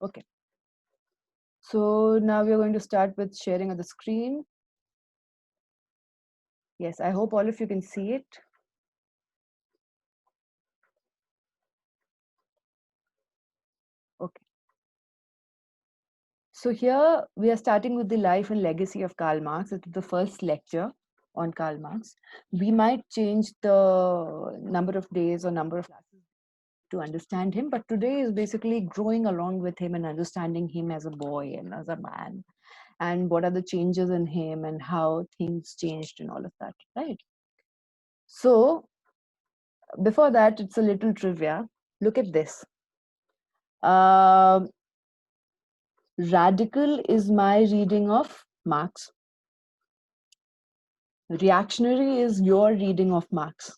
Okay. So now we are going to start with sharing of the screen. Yes, I hope all of you can see it. Okay. So here we are starting with the life and legacy of Karl Marx. It is the first lecture on Karl Marx. We might change the number of days or number of classes to understand him, but today is basically growing along with him and understanding him as a boy and as a man, and what are the changes in him and how things changed and all of that, right? So before that, it's a little trivia. Look at this. Radical is my reading of Marx. Reactionary is your reading of Marx.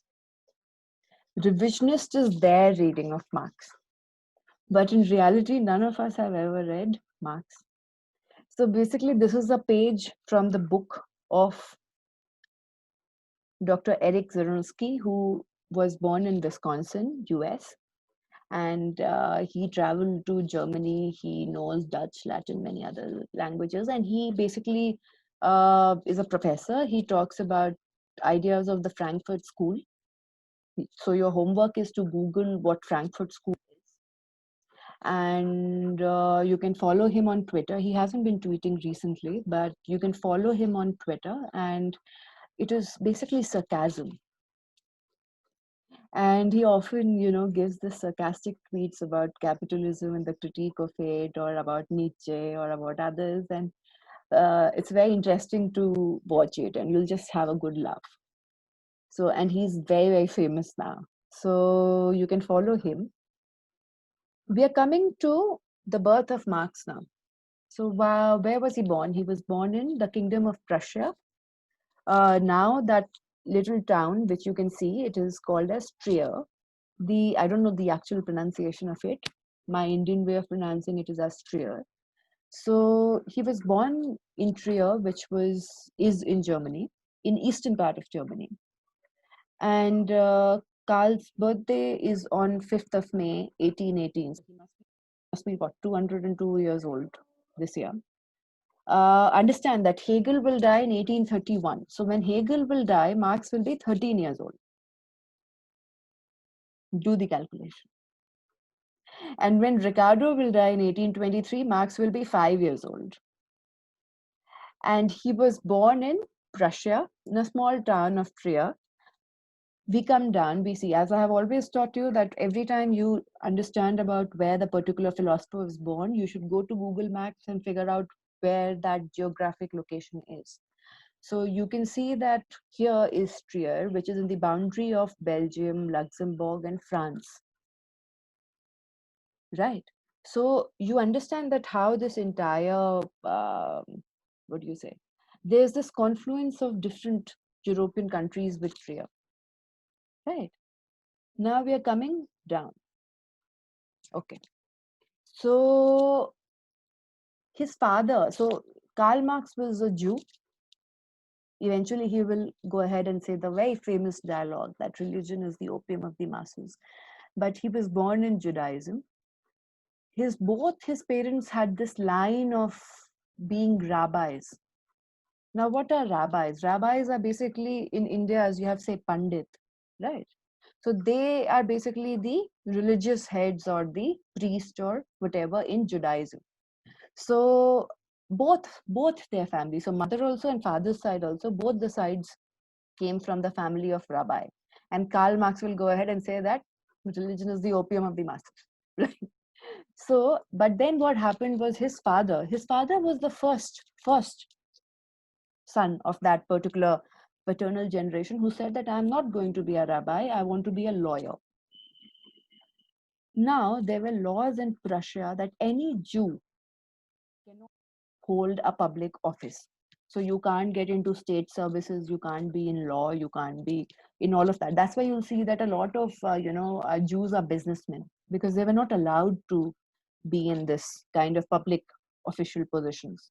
Revisionist is their reading of Marx. But in reality, none of us have ever read Marx. So basically, this is a page from the book of Dr. Eric Zeronsky, who was born in Wisconsin, US. And he traveled to Germany. He knows Dutch, Latin, many other languages. And he basically is a professor. He talks about ideas of the Frankfurt School. So your homework is to Google what Frankfurt School is. And you can follow him on Twitter. He hasn't been tweeting recently, but you can follow him on Twitter. And it is basically sarcasm. And he often, gives the sarcastic tweets about capitalism and the critique of it, or about Nietzsche, or about others. And it's very interesting to watch it, and you'll just have a good laugh. So, and he's very, very famous now. So you can follow him. We are coming to the birth of Marx now. So where was he born? He was born in the Kingdom of Prussia. Now that little town, which you can see, it is called as Trier. I don't know the actual pronunciation of it. My Indian way of pronouncing it is as Trier. So he was born in Trier, which is in Germany, in eastern part of Germany. And Karl's birthday is on 5th of May, 1818. So he must be what, 202 years old this year. Understand that Hegel will die in 1831. So when Hegel will die, Marx will be 13 years old. Do the calculation. And when Ricardo will die in 1823, Marx will be 5 years old. And he was born in Prussia, in a small town of Trier. We come down, we see, as I have always taught you, that every time you understand about where the particular philosopher was born, you should go to Google Maps and figure out where that geographic location is. So you can see that here is Trier, which is in the boundary of Belgium, Luxembourg, and France. Right. So you understand that how this entire, what do you say? There's this confluence of different European countries with Trier. Right. Now we are coming down. Okay. So his father, so Karl Marx was a Jew. Eventually he will go ahead and say the very famous dialogue that religion is the opium of the masses. But he was born in Judaism. Both his parents had this line of being rabbis. Now, what are rabbis? Rabbis are basically in India, as you have say, pandit, right? So they are basically the religious heads or the priest or whatever in Judaism. So both their family, so mother also and father's side also, both the sides came from the family of rabbi. And Karl Marx will go ahead and say that religion is the opium of the masses. Right? So, but then what happened was his father was the first son of that particular paternal generation who said that I'm not going to be a rabbi, I want to be a lawyer. Now, there were laws in Prussia that any Jew cannot hold a public office. So you can't get into state services, you can't be in law, you can't be in all of that. That's why you'll see that a lot of Jews are businessmen, because they were not allowed to be in this kind of public official positions.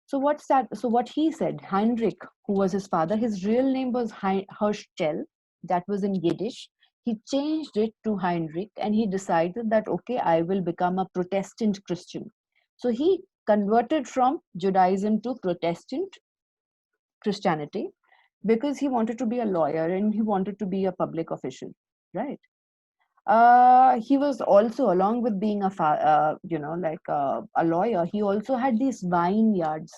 So what's that? So what he said, Heinrich, who was his father, his real name was Hirschtel. That was in Yiddish. He changed it to Heinrich, and he decided that, okay, I will become a Protestant Christian. So he converted from Judaism to Protestant Christianity because he wanted to be a lawyer and he wanted to be a public official, right? He was also, along with being a lawyer, he also had these vineyards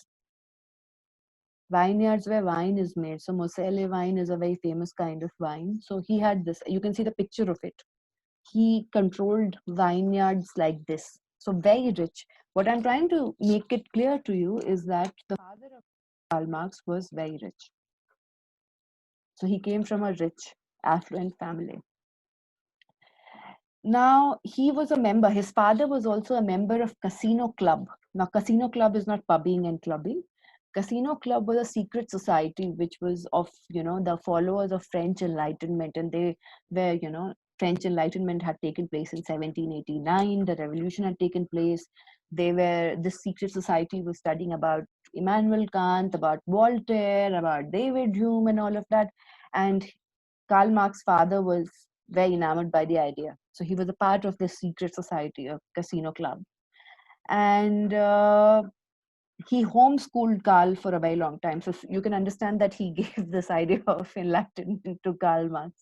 where wine is made. So Moselle wine is a very famous kind of wine. So he had this, you can see the picture of it. He controlled vineyards like this. So very rich. What I'm trying to make it clear to you is that the father of Karl Marx was very rich. So he came from a rich, affluent family. Now, he was a member, his father was also a member of Casino Club. Now, Casino Club is not pubbing and clubbing. Casino Club was a secret society which was of, the followers of French Enlightenment. And they were, French Enlightenment had taken place in 1789, the revolution had taken place. This secret society was studying about Immanuel Kant, about Voltaire, about David Hume, and all of that. And Karl Marx's father was very enamored by the idea. So he was a part of this secret society, a casino club. And he homeschooled Karl for a very long time. So you can understand that he gave this idea of enlightenment to Karl Marx.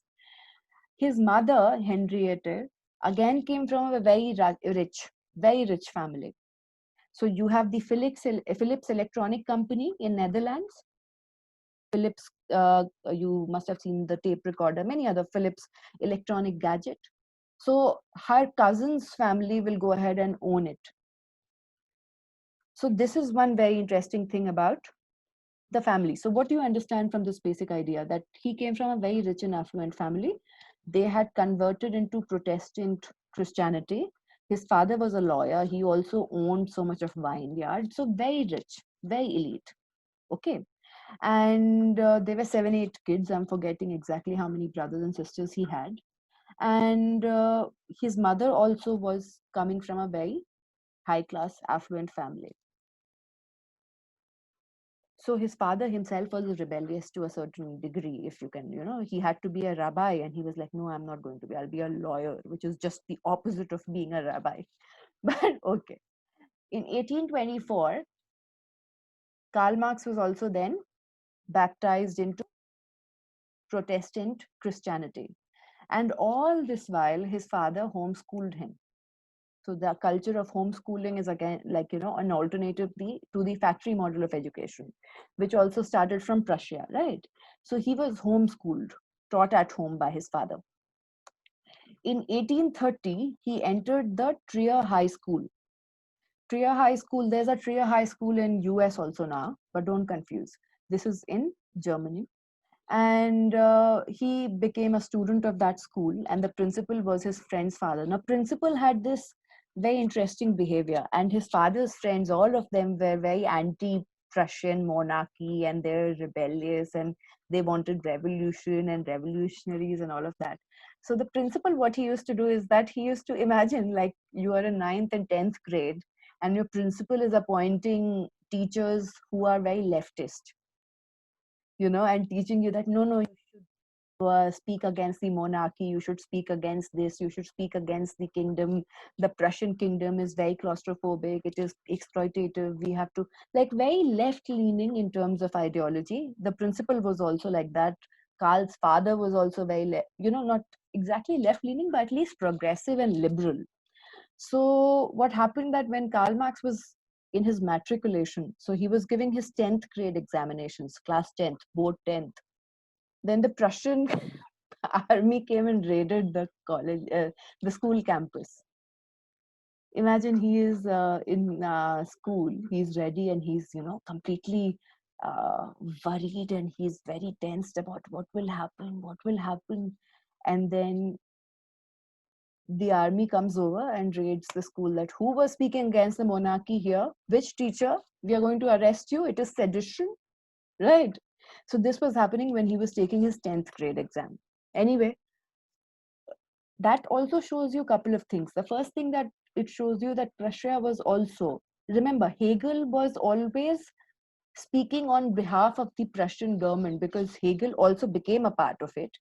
His mother, Henriette, again came from a very rich family. So you have the Philips Electronic Company in Netherlands. Philips, you must have seen the tape recorder, many other Philips electronic gadget. So her cousin's family will go ahead and own it. So this is one very interesting thing about the family. So what do you understand from this basic idea? That he came from a very rich and affluent family. They had converted into Protestant Christianity. His father was a lawyer. He also owned so much of vineyard. So very rich, very elite. Okay. And there were 7 8 kids. I'm forgetting exactly how many brothers and sisters he had. And his mother also was coming from a very high class affluent family. So his father himself was rebellious to a certain degree, if you can, he had to be a rabbi, and he was like, no, I'm not going to be, I'll be a lawyer, which is just the opposite of being a rabbi. But okay. In 1824, Karl Marx was also then baptized into Protestant Christianity. And all this while, his father homeschooled him. So the culture of homeschooling is again like, an alternative to the factory model of education, which also started from Prussia, right? So he was homeschooled, taught at home by his father. In 1830, he entered the Trier High School. Trier High School, there's a Trier High School in US also now, but don't confuse. This is in Germany. And he became a student of that school, and the principal was his friend's father. Now, principal had this very interesting behavior, and his father's friends, all of them were very anti-Prussian monarchy, and they're rebellious, and they wanted revolution and revolutionaries and all of that. So the principal, what he used to do is that he used to imagine, like, you are in 9th and 10th grade, and your principal is appointing teachers who are very leftist, and teaching you that no, you should speak against the monarchy, you should speak against this, you should speak against the kingdom. The Prussian kingdom is very claustrophobic, it is exploitative, we have to, like, very left leaning in terms of ideology. The principal was also like that. Karl's father was also very not exactly left leaning, but at least progressive and liberal. So what happened that when Karl Marx was in his matriculation, so he was giving his 10th grade examinations, class 10th, board 10th. Then the Prussian army came and raided the school campus. Imagine he is in school, he's ready, and he's, completely worried, and he's very tensed about what will happen. And then the army comes over and raids the school. That who was speaking against the monarchy here? Which teacher? We are going to arrest you. It is sedition, right? So this was happening when he was taking his 10th grade exam. Anyway, that also shows you a couple of things. The first thing that it shows you that Prussia was also, remember, Hegel was always speaking on behalf of the Prussian government, because Hegel also became a part of it.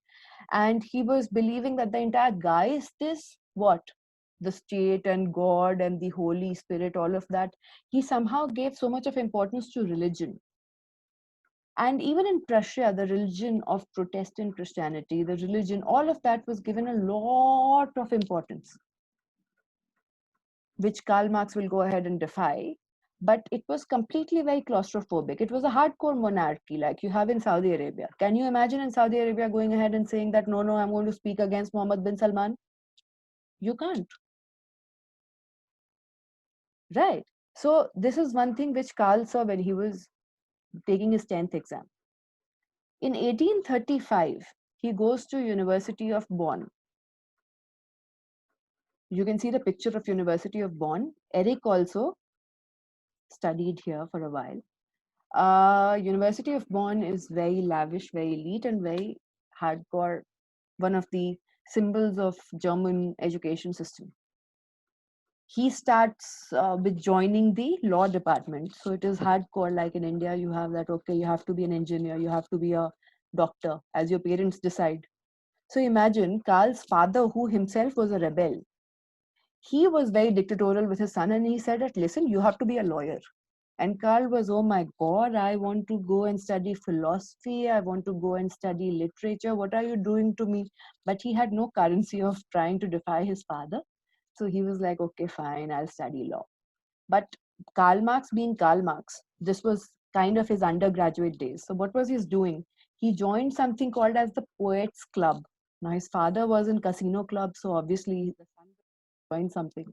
And he was believing that the entire Geist is what? The state and God and the Holy Spirit, all of that. He somehow gave so much of importance to religion. And even in Prussia, the religion of Protestant Christianity, the religion, all of that was given a lot of importance, which Karl Marx will go ahead and defy. But it was completely very claustrophobic. It was a hardcore monarchy like you have in Saudi Arabia. Can you imagine in Saudi Arabia going ahead and saying that, no, I'm going to speak against Mohammed bin Salman? You can't, right? So this is one thing which Karl saw when he was taking his 10th exam. In 1835, he goes to University of Bonn. You can see the picture of University of Bonn. Eric also studied here for a while. University of Bonn is very lavish, very elite, and very hardcore. One of the symbols of German education system. He starts with joining the law department. So it is hardcore, like in India, you have that, okay, you have to be an engineer, you have to be a doctor, as your parents decide. So imagine Karl's father, who himself was a rebel, he was very dictatorial with his son, and he said that, listen, you have to be a lawyer. And Karl was, oh my God, I want to go and study philosophy. I want to go and study literature. What are you doing to me? But he had no currency of trying to defy his father. So he was like, okay, fine, I'll study law. But Karl Marx being Karl Marx, this was kind of his undergraduate days. So what was he doing? He joined something called as the Poets Club. Now his father was in casino club, so obviously the son joined something.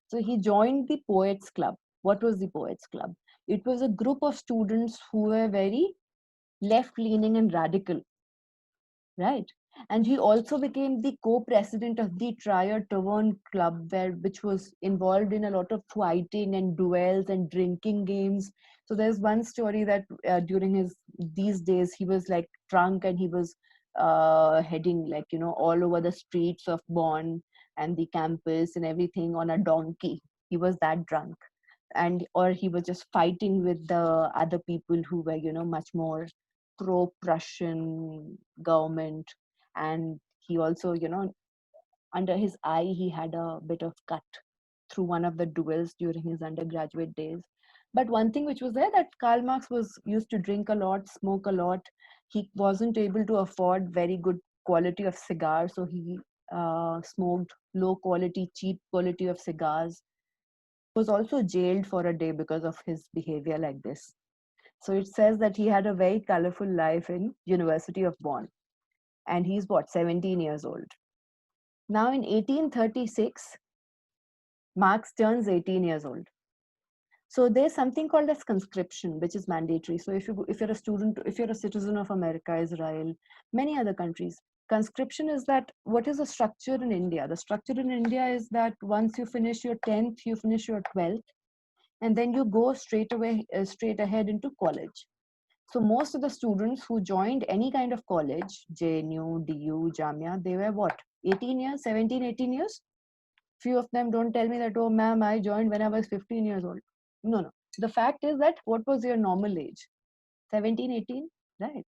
So he joined the Poets Club. What was the Poets Club? It was a group of students who were very left leaning and radical, right? And he also became the co-president of the Trier Tavern Club, which was involved in a lot of fighting and duels and drinking games. So there's one story that during these days he was like drunk, and he was heading, like, all over the streets of Bonn and the campus and everything on a donkey. He was that drunk. And or he was just fighting with the other people who were, much more pro-Prussian government. And he also, under his eye, he had a bit of cut through one of the duels during his undergraduate days. But one thing which was there, that Karl Marx was used to drink a lot, smoke a lot. He wasn't able to afford very good quality of cigars, so he smoked low quality, cheap quality of cigars. Was also jailed for a day because of his behavior like this. So it says that he had a very colorful life in University of Bonn, and he's what, 17 years old. Now in 1836, Marx turns 18 years old. So there's something called as conscription, which is mandatory. So if you're a student, if you're a citizen of America, Israel, many other countries, conscription is that, what is the structure in India? The structure in India is that once you finish your 10th, you finish your 12th, and then you go straight ahead into college. So most of the students who joined any kind of college, JNU, DU, Jamia, they were what, 18 years, 17, 18 years? Few of them don't tell me that, oh ma'am, I joined when I was 15 years old. No, no. The fact is that, what was your normal age? 17, 18, right?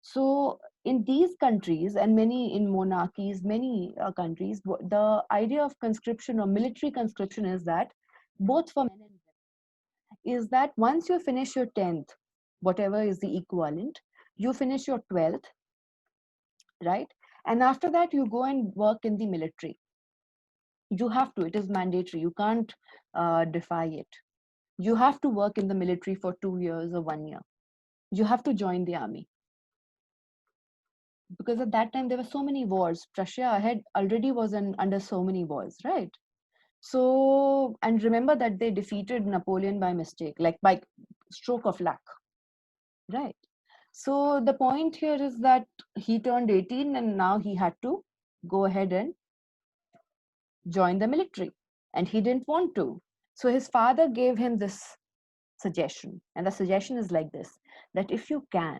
So in these countries, and many in monarchies, many countries, the idea of conscription or military conscription is that, both for men and women, is that once you finish your 10th, whatever is the equivalent, you finish your 12th, right? And after that, you go and work in the military. You have to, it is mandatory. You can't defy it. You have to work in the military for 2 years or 1 year. You have to join the army. Because at that time, there were so many wars. Prussia had already was under so many wars, right? So, and remember that they defeated Napoleon by mistake, like by stroke of luck, right? So the point here is that he turned 18, and now he had to go ahead and join the military, and he didn't want to. So his father gave him this suggestion, and the suggestion is like this, that if you can,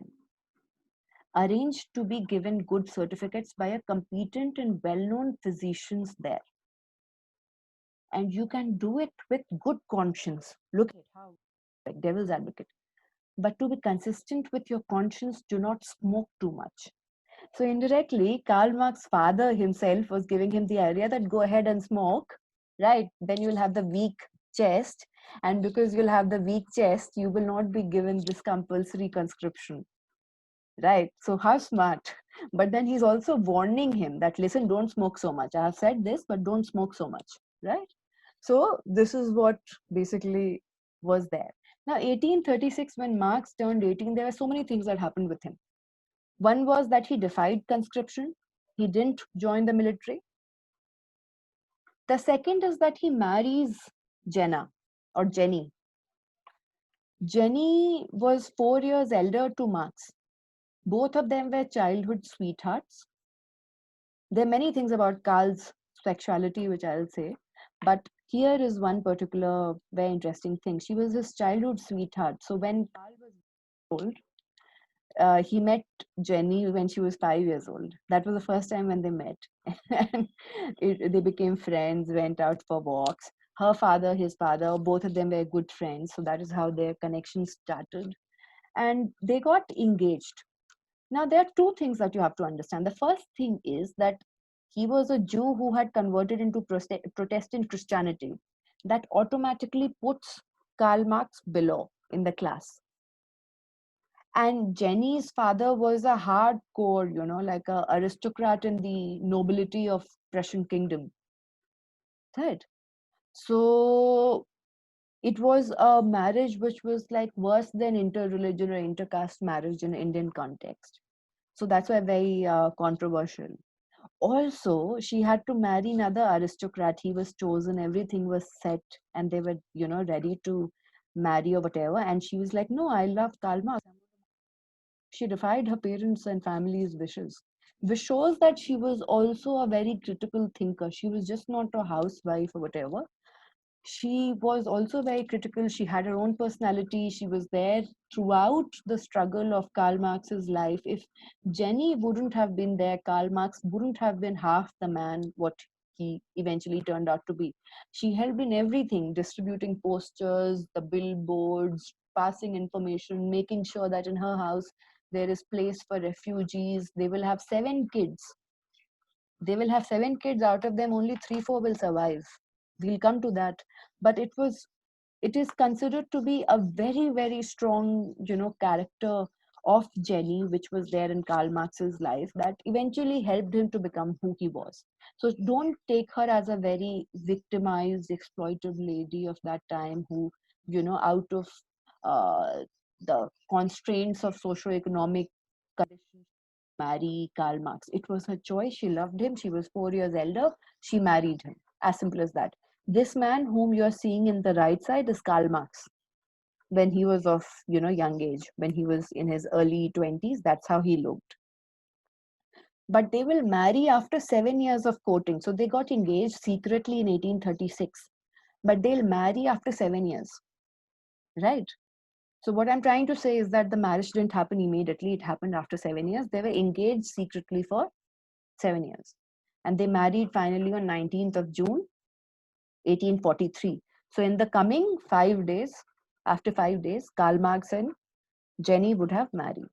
arrange to be given good certificates by a competent and well-known physicians there, and you can do it with good conscience. Look at how, like devil's advocate, but to be consistent with your conscience, do not smoke too much. So indirectly, Karl Marx's father himself was giving him the idea that go ahead and smoke, right? Then you'll have the weak chest. And because you'll have the weak chest, you will not be given this compulsory conscription, right? So how smart. But then he's also warning him that, listen, don't smoke so much. I have said this, but don't smoke so much, right? So this is what basically was there. Now, 1836, when Marx turned 18, there were so many things that happened with him. One was that he defied conscription. He didn't join the military. The second is that he marries Jenna or Jenny. Jenny was 4 years elder to Marx. Both of them were childhood sweethearts. There are many things about Karl's sexuality, which I'll say, but here is one particular very interesting thing. She was his childhood sweetheart. So when Karl was old, he met Jenny when she was 5 years old. That was the first time when they met. And they became friends, went out for walks. Her father, his father, both of them were good friends. So that is how their connection started. And they got engaged. Now, there are two things that you have to understand. The first thing is that he was a Jew who had converted into Protestant Christianity. That automatically puts Karl Marx below in the class. And Jenny's father was a hardcore, like a aristocrat in the nobility of Prussian kingdom. Right? So it was a marriage which was like worse than interreligion or intercaste marriage in Indian context. So that's why very controversial. Also, she had to marry another aristocrat. He was chosen, everything was set, and they were, ready to marry or whatever. And she was like, no, I love Karl Marx. She defied her parents' and family's wishes, which shows that she was also a very critical thinker. She was just not a housewife or whatever. She was also very critical. She had her own personality. She was there throughout the struggle of Karl Marx's life. If Jenny wouldn't have been there, Karl Marx wouldn't have been half the man what he eventually turned out to be. She helped in everything, distributing posters, the billboards, passing information, making sure that in her house there is place for refugees. They will have 7 kids. They will have 7 kids. Out of them, only 3, 4 will survive. We'll come to that. But it is considered to be a very, very strong, character of Jenny, which was there in Karl Marx's life, that eventually helped him to become who he was. So don't take her as a very victimized, exploited lady of that time who, out of uh, the constraints of socio-economic conditions, marry Karl Marx. It was her choice. She loved him. She was 4 years elder. She married him. As simple as that. This man whom you're seeing in the right side is Karl Marx. When he was of, young age, when he was in his early 20s, that's how he looked. But they will marry after 7 years of courting. So they got engaged secretly in 1836. But they'll marry after 7 years. Right? So what I'm trying to say is that the marriage didn't happen immediately. It happened after 7 years. They were engaged secretly for 7 years. And they married finally on 19th of June, 1843. So in the coming 5 days, after 5 days, Karl Marx and Jenny would have married.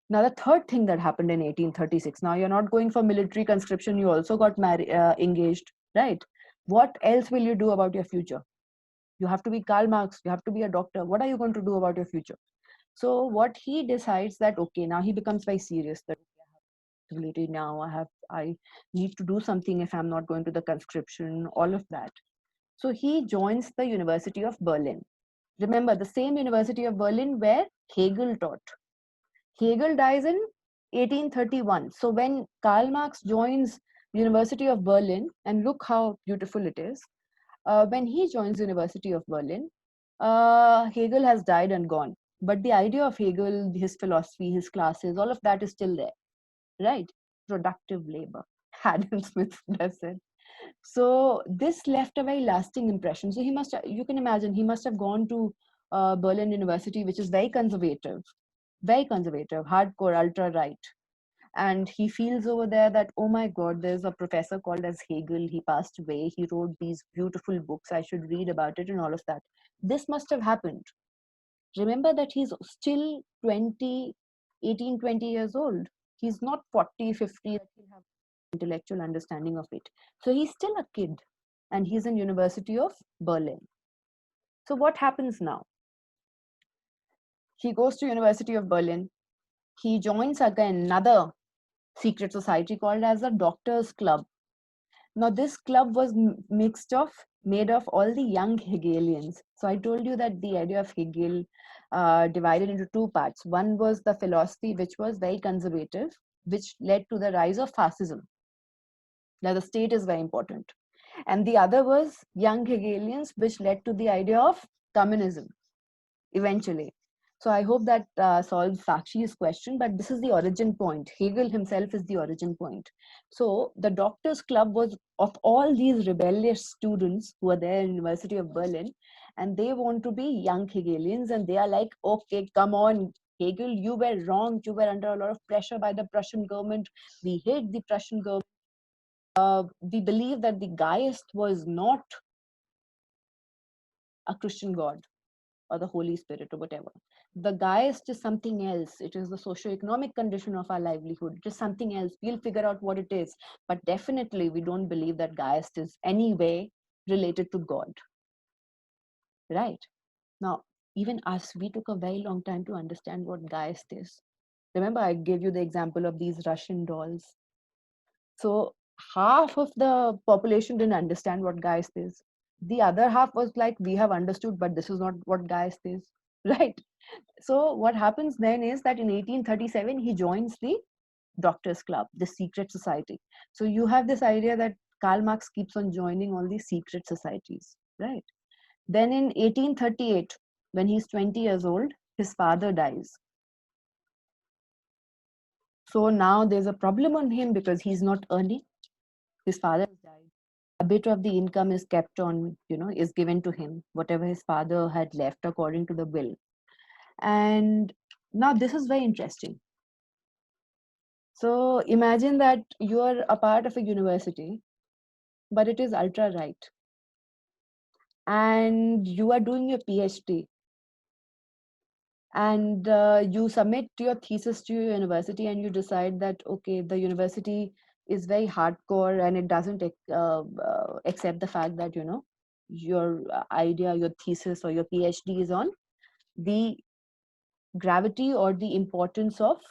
Now, the third thing that happened in 1836, now you're not going for military conscription, you also got engaged, right? What else will you do about your future? You have to be Karl Marx, you have to be a doctor. What are you going to do about your future? So what he decides that, okay, now he becomes very serious that now I need to do something if I'm not going to the conscription, all of that. So he joins the University of Berlin. Remember, the same University of Berlin where Hegel taught. Hegel dies in 1831. So when Karl Marx joins University of Berlin, and look how beautiful it is, when he joins University of Berlin, Hegel has died and gone. But the idea of Hegel, his philosophy, his classes, all of that is still there, right? Productive labor. Adam Smith does it. So this left a very lasting impression. So you can imagine, he must have gone to Berlin University, which is very conservative, hardcore, ultra right. And he feels over there that, oh my God, there's a professor called as Hegel. He passed away. He wrote these beautiful books. I should read about it and all of that. This must have happened. Remember that he's still 20, 18, 20 years old. He's not 40, 50 that he'll have intellectual understanding of it. So he's still a kid, and he's in University of Berlin. So what happens now? He goes to University of Berlin. He joins again another secret society called as the Doctors Club. Now this club was made of all the young Hegelians. So I told you that the idea of Hegel divided into two parts. One was the philosophy which was very conservative, which led to the rise of fascism. Now the state is very important. And the other was young Hegelians, which led to the idea of communism eventually. So I hope that solves Sakshi's question, but this is the origin point. Hegel himself is the origin point. So the Doctors Club was of all these rebellious students who are there in University of Berlin, and they want to be young Hegelians, and they are like, okay, come on, Hegel, you were wrong. You were under a lot of pressure by the Prussian government. We hate the Prussian government. We believe that the Geist was not a Christian God or the Holy Spirit or whatever. The Geist is something else. It is the socio-economic condition of our livelihood. It is something else. We'll figure out what it is. But definitely, we don't believe that Geist is any way related to God. Right? Now, even us, we took a very long time to understand what Geist is. Remember, I gave you the example of these Russian dolls. So half of the population didn't understand what Geist is. The other half was like, we have understood, but this is not what Geist is. Right? So what happens then is that in 1837, he joins the Doctors Club, the secret society. So you have this idea that Karl Marx keeps on joining all these secret societies, right? Then in 1838, when he's 20 years old, his father dies. So now there's a problem on him because he's not earning. His father has died. A bit of the income is kept on, is given to him, whatever his father had left according to the will. And now this is very interesting. So imagine that you are a part of a university, but it is ultra right. And you are doing your PhD. And you submit your thesis to your university and you decide that, okay, the university is very hardcore and it doesn't accept the fact that, your idea, your thesis or your PhD is on the gravity or the importance of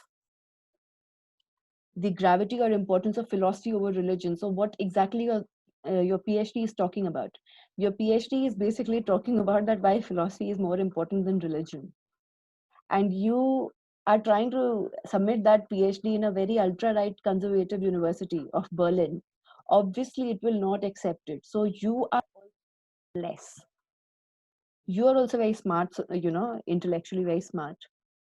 philosophy over religion. So what exactly your PhD is talking about? Your PhD is basically talking about that why philosophy is more important than religion. And you are trying to submit that PhD in a very ultra-right conservative university of Berlin. Obviously, it will not accept it. So you are less. You are also very smart, intellectually very smart.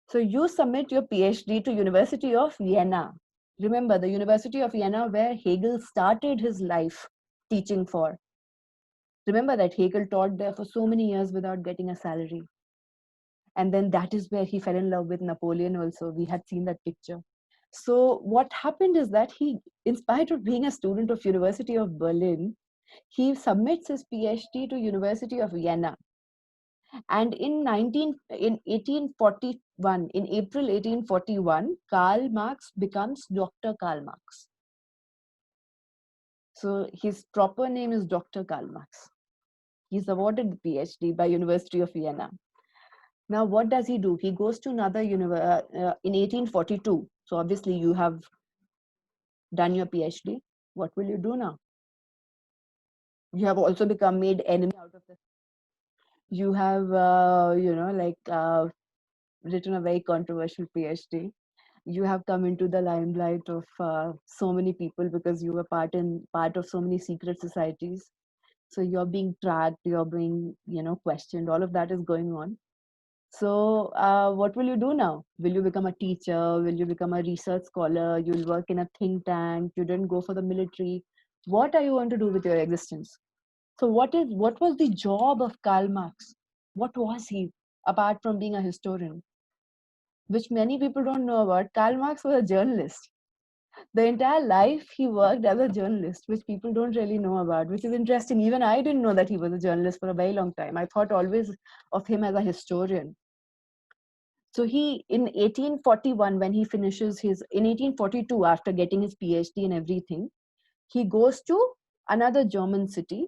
So you submit your PhD to University of Vienna. Remember, the University of Vienna where Hegel started his life teaching for. Remember that Hegel taught there for so many years without getting a salary. And then that is where he fell in love with Napoleon also. We had seen that picture. So what happened is that he, in spite of being a student of University of Berlin, he submits his PhD to University of Vienna. And in 1841, in April 1841, Karl Marx becomes Dr. Karl Marx. So his proper name is Dr. Karl Marx. He's awarded the PhD by University of Vienna. Now, what does he do? He goes to another university in 1842. So obviously you have done your PhD. What will you do now? You have also become made enemy out of this. You have, written a very controversial PhD. You have come into the limelight of so many people because you were part of so many secret societies. So you're being tracked, you're being, questioned. All of that is going on. So what will you do now? Will you become a teacher? Will you become a research scholar? You'll work in a think tank. You didn't go for the military. What are you going to do with your existence? So what was the job of Karl Marx? What was he apart from being a historian? Which many people don't know about. Karl Marx was a journalist. The entire life he worked as a journalist, which people don't really know about, which is interesting. Even I didn't know that he was a journalist for a very long time. I thought always of him as a historian. So he, in 1841, when he finishes his, in 1842, after getting his PhD and everything, he goes to another German city,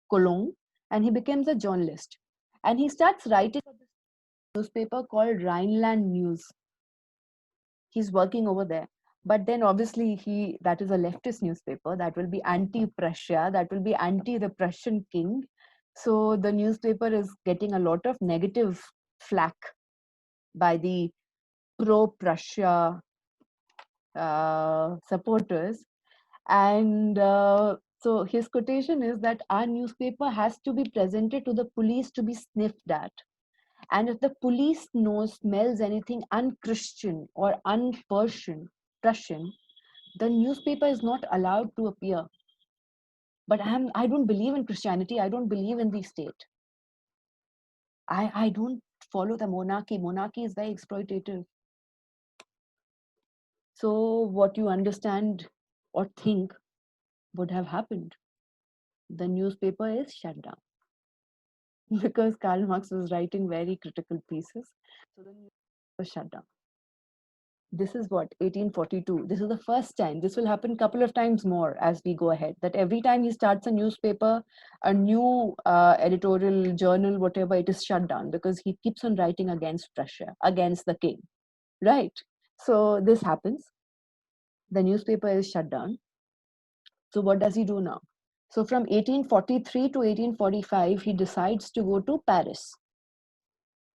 Cologne, and he becomes a journalist. And he starts writing for this newspaper called Rhineland News. He's working over there. But then obviously that is a leftist newspaper that will be anti-Prussia, that will be anti the Prussian king. So the newspaper is getting a lot of negative flack by the pro-Prussia supporters. And so his quotation is that our newspaper has to be presented to the police to be sniffed at. And if the police smells anything un-Christian or un-Persian, Prussian, the newspaper is not allowed to appear. But I don't believe in Christianity. I don't believe in the state. I don't follow the monarchy. Monarchy is very exploitative. So what you understand or think would have happened, the newspaper is shut down because Karl Marx was writing very critical pieces. So the newspaper was shut down. This is what, 1842. This is the first time. This will happen a couple of times more as we go ahead. That every time he starts a newspaper, a new editorial journal, whatever, it is shut down because he keeps on writing against Prussia, against the king, right? So this happens. The newspaper is shut down. So what does he do now? So from 1843 to 1845, he decides to go to Paris.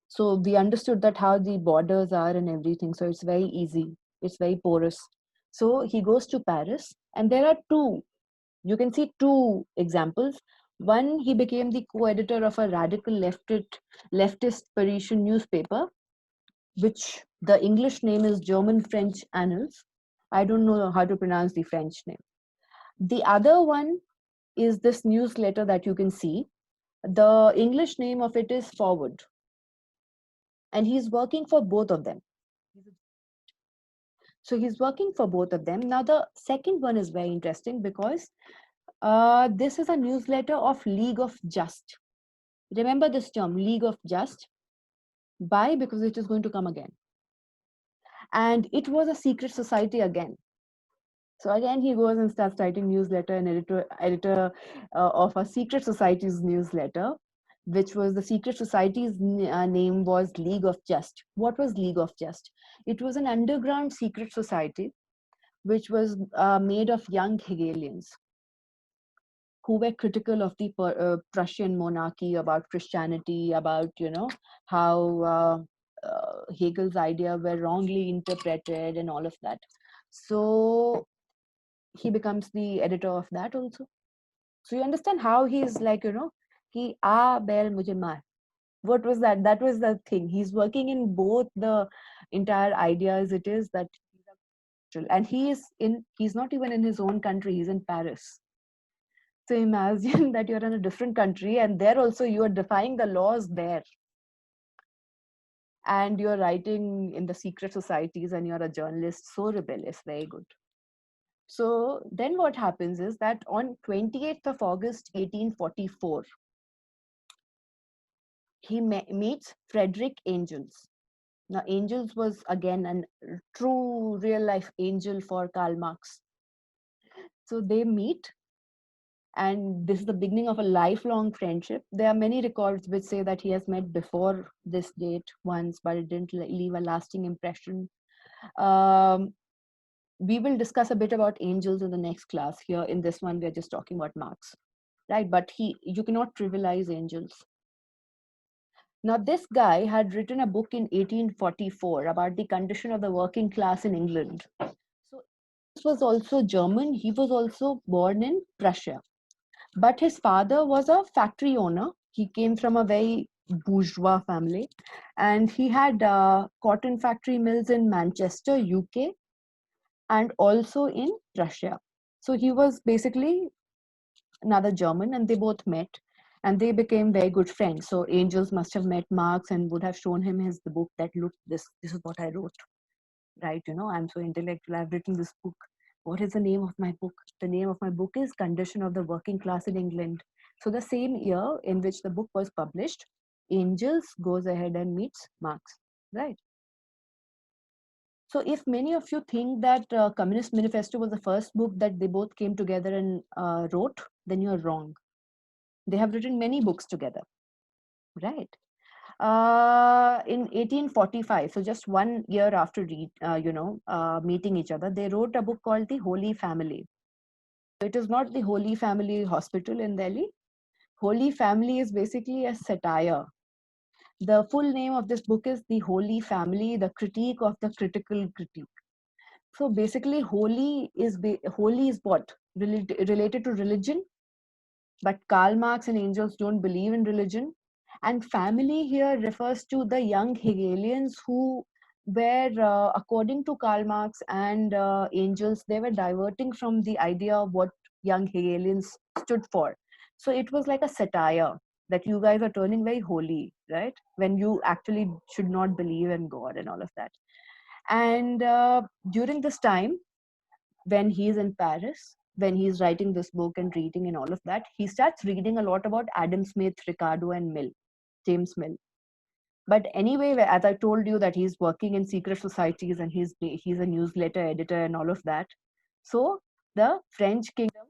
So we understood that how the borders are and everything. So it's very easy. It's very porous. So he goes to Paris, and there are you can see two examples. One, he became the co-editor of a radical leftist Parisian newspaper, which the English name is German-French Annals. I don't know how to pronounce the French name. The other one is this newsletter that you can see. The English name of it is Forward. And he's working for both of them. So he's working for both of them. Now, the second one is very interesting because this is a newsletter of League of Just. Remember this term, League of Just? Why? Because it is going to come again. And it was a secret society again. So again, he goes and starts writing newsletter and editor of a secret society's newsletter, which was the secret society's name was League of Just. What was League of Just? It was an underground secret society which was made of young Hegelians who were critical of the Prussian monarchy, about Christianity, about, how Hegel's idea were wrongly interpreted and all of that. So he becomes the editor of that also. So you understand how he's like, he bel mujhe maar. What was that? That was the thing. He's working in both the entire ideas. It is that, and he's not even in his own country. He's in Paris. So imagine that you're in a different country, and there also you are defying the laws there. And you're writing in the secret societies, and you're a journalist. So rebellious. Very good. So then what happens is that on 28th of August, 1844, he meets Frederick Engels. Now, Engels was again a true real life angel for Karl Marx. So they meet, and this is the beginning of a lifelong friendship. There are many records which say that he has met before this date once, but it didn't leave a lasting impression. We will discuss a bit about Engels in the next class. Here in this one, we're just talking about Marx, right? But you cannot trivialize Engels. Now, this guy had written a book in 1844 about the condition of the working class in England. So this was also German. He was also born in Prussia. But his father was a factory owner. He came from a very bourgeois family. And he had cotton factory mills in Manchester, UK, and also in Prussia. So he was basically another German, and they both met. And they became very good friends. So Engels must have met Marx and would have shown him the book that, look, this is what I wrote, right? I'm so intellectual. I've written this book. What is the name of my book? The name of my book is Condition of the Working Class in England. So the same year in which the book was published, Engels goes ahead and meets Marx, right? So if many of you think that Communist Manifesto was the first book that they both came together and wrote, then you're wrong. They have written many books together, right? In 1845, so just 1 year after meeting each other, they wrote a book called The Holy Family. So it is not the Holy Family Hospital in Delhi. Holy Family is basically a satire. The full name of this book is The Holy Family, the critique of the critical critique. So basically, holy is what? Related to religion, but Karl Marx and Engels don't believe in religion. And family here refers to the young Hegelians who were, according to Karl Marx and Engels, they were diverting from the idea of what young Hegelians stood for. So it was like a satire that you guys are turning very holy, right? When you actually should not believe in God and all of that. And during this time, when he's in Paris, when he's writing this book and reading and all of that, he starts reading a lot about Adam Smith, Ricardo, and James Mill. But anyway, as I told you that he's working in secret societies and he's a newsletter editor and all of that. So the French kingdom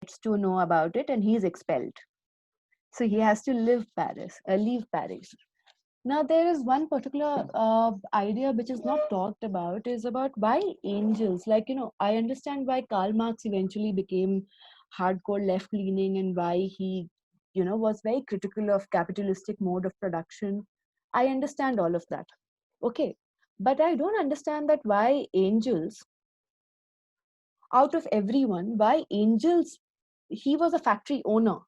gets to know about it and he's expelled. So he has to leave Paris. Now, there is one particular idea which is not talked about, is about why angels. Like, I understand why Karl Marx eventually became hardcore left leaning and why he, was very critical of capitalistic mode of production. I understand all of that. Okay. But I don't understand that why angels, out of everyone, why angels, he was a factory owner.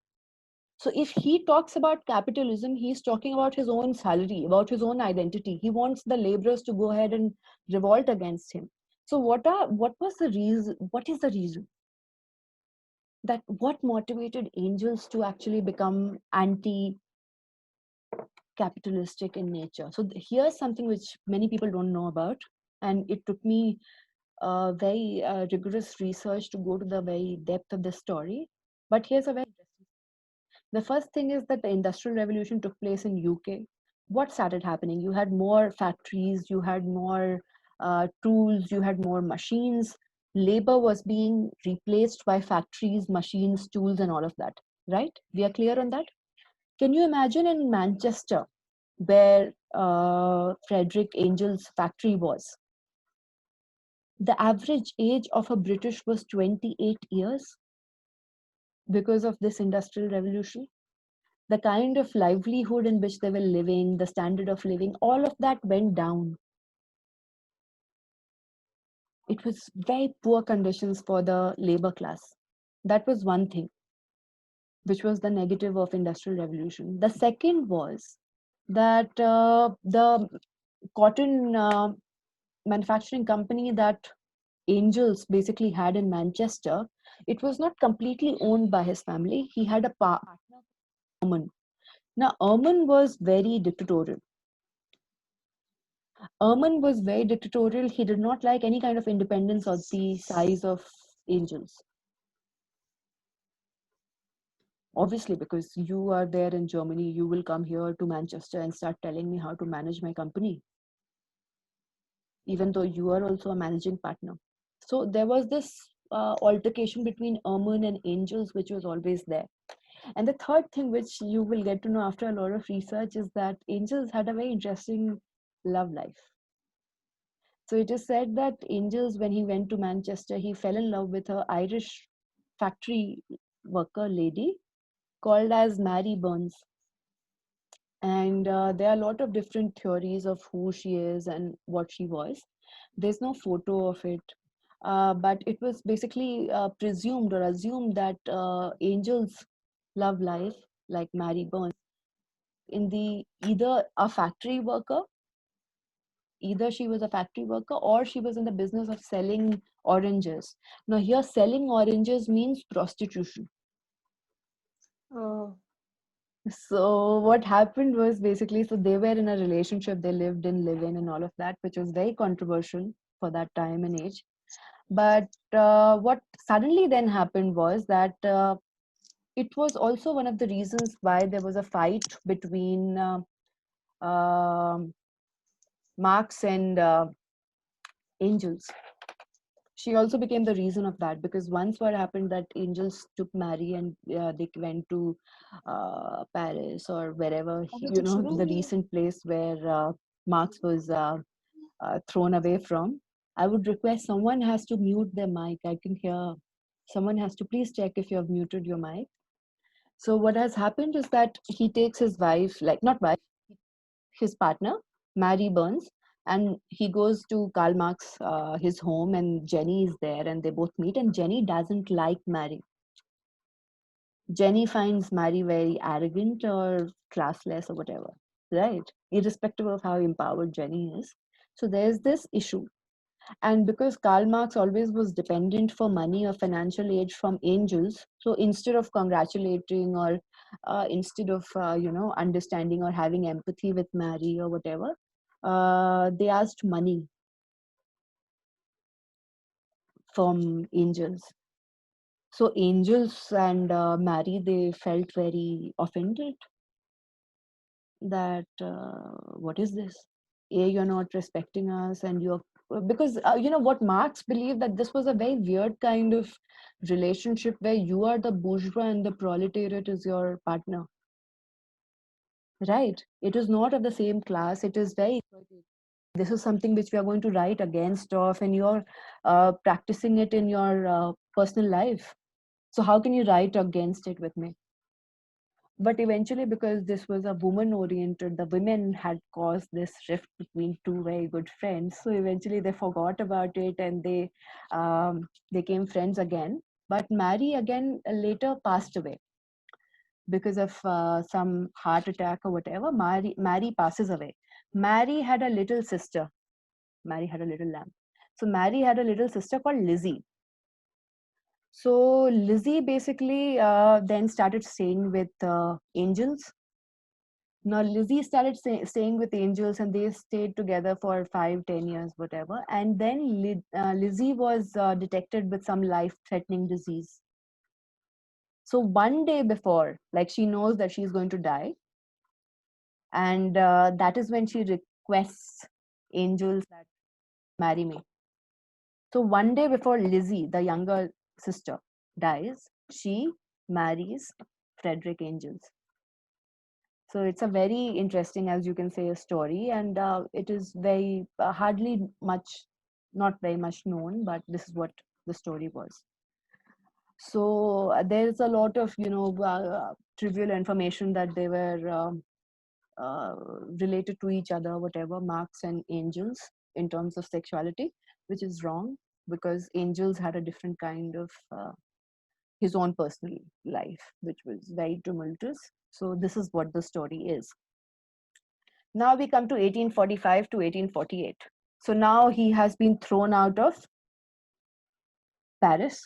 So if he talks about capitalism, he's talking about his own salary, about his own identity. He wants the laborers to go ahead and revolt against him. So what was the reason? What is the reason? That what motivated angels to actually become anti-capitalistic in nature? So here's something which many people don't know about, and it took me very rigorous research to go to the very depth of the story. But here's a very interesting. The first thing is that the Industrial Revolution took place in UK. What started happening? You had more factories, you had more tools, you had more machines. Labor was being replaced by factories, machines, tools, and all of that. Right? We are clear on that. Can you imagine in Manchester, where Frederick Angel's factory was? The average age of a British was 28 years because of this Industrial Revolution. The kind of livelihood in which they were living, the standard of living, all of that went down. It was very poor conditions for the labor class. That was one thing, which was the negative of Industrial Revolution. The second was that the cotton manufacturing company that Angels basically had in Manchester, it was not completely owned by his family. He had a partner, Erman. Now, Erman was very dictatorial. Erman was very dictatorial. He did not like any kind of independence or the size of Angels. Obviously, because you are there in Germany, you will come here to Manchester and start telling me how to manage my company, even though you are also a managing partner. So there was this altercation between Erman and Angels, which was always there. And the third thing, which you will get to know after a lot of research, is that Angels had a very interesting love life. So it is said that Angels, when he went to Manchester, he fell in love with an Irish factory worker lady called as Mary Burns. And there are a lot of different theories of who she is and what she was. There's no photo of it. But it was basically presumed or assumed that Angel's love life, like Mary Burns, in the either she was a factory worker or she was in the business of selling oranges. Now here selling oranges means prostitution. Oh, So what happened was basically, so they were in a relationship, they lived in, live in and all of that, which was very controversial for that time and age. But what suddenly then happened was that it was also one of the reasons why there was a fight between um Marx and angels. She also became the reason of that, because once what happened that angels took Mary and they went to Paris or wherever, the recent place where Marx was thrown away from. I would request someone has to mute their mic. I can hear someone has to please check if you have muted your mic. So what has happened is that he takes his wife, like not wife, his partner, Mary Burns, and he goes to Karl Marx, his home, and Jenny is there, and they both meet. And Jenny doesn't like Mary. Jenny finds Mary very arrogant or classless or whatever, right? Irrespective of how empowered Jenny is. So there's this issue. And because Karl Marx always was dependent for money or financial aid from angels, so instead of congratulating or instead of understanding or having empathy with Mary or whatever, they asked money from angels. So angels and Mary, they felt very offended that what is this? You're not respecting us, and you're because what Marx believed, that this was a very weird kind of relationship where you are the bourgeois and the proletariat is your partner, right? It is not of the same class. It is very, this is something which we are going to write against of, and you're practicing it in your personal life. So how can you write against it with me? But eventually, because this was a woman oriented, the women had caused this rift between two very good friends. So eventually they forgot about it, and they became friends again. But Mary again later passed away because of some heart attack or whatever. Mary passes away. Mary had a little sister. Mary had a little lamb. So Mary had a little sister called Lizzie. So Lizzie basically then started staying with angels. Now Lizzie started staying with angels, and they stayed together for 5-10 years, whatever. And then Lizzie was detected with some life-threatening disease. So one day before, like she knows that she's going to die, and that is when she requests angels that marry me. So one day before Lizzie, the younger sister, dies, she marries Frederick Angels. So it's a very interesting, as you can say, a story, and it is very hardly much, not very much known, but this is what the story was. So there's a lot of trivial information that they were related to each other, whatever, Marx and angels, in terms of sexuality, which is wrong, because angels had a different kind of his own personal life, which was very tumultuous. So this is what the story is. Now we come to 1845 to 1848. So now he has been thrown out of Paris.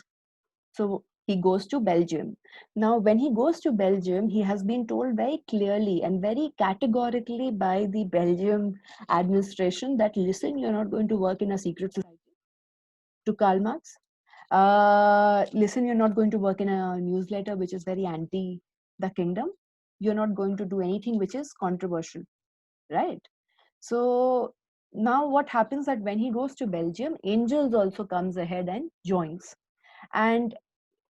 So he goes to Belgium. Now, when he goes to Belgium, he has been told very clearly and very categorically by the Belgium administration that, listen, you're not going to work in a secret society, to Karl Marx. Listen, you're not going to work in a newsletter which is very anti the kingdom. You're not going to do anything which is controversial, right? So now what happens that when he goes to Belgium, Angels also comes ahead and joins. And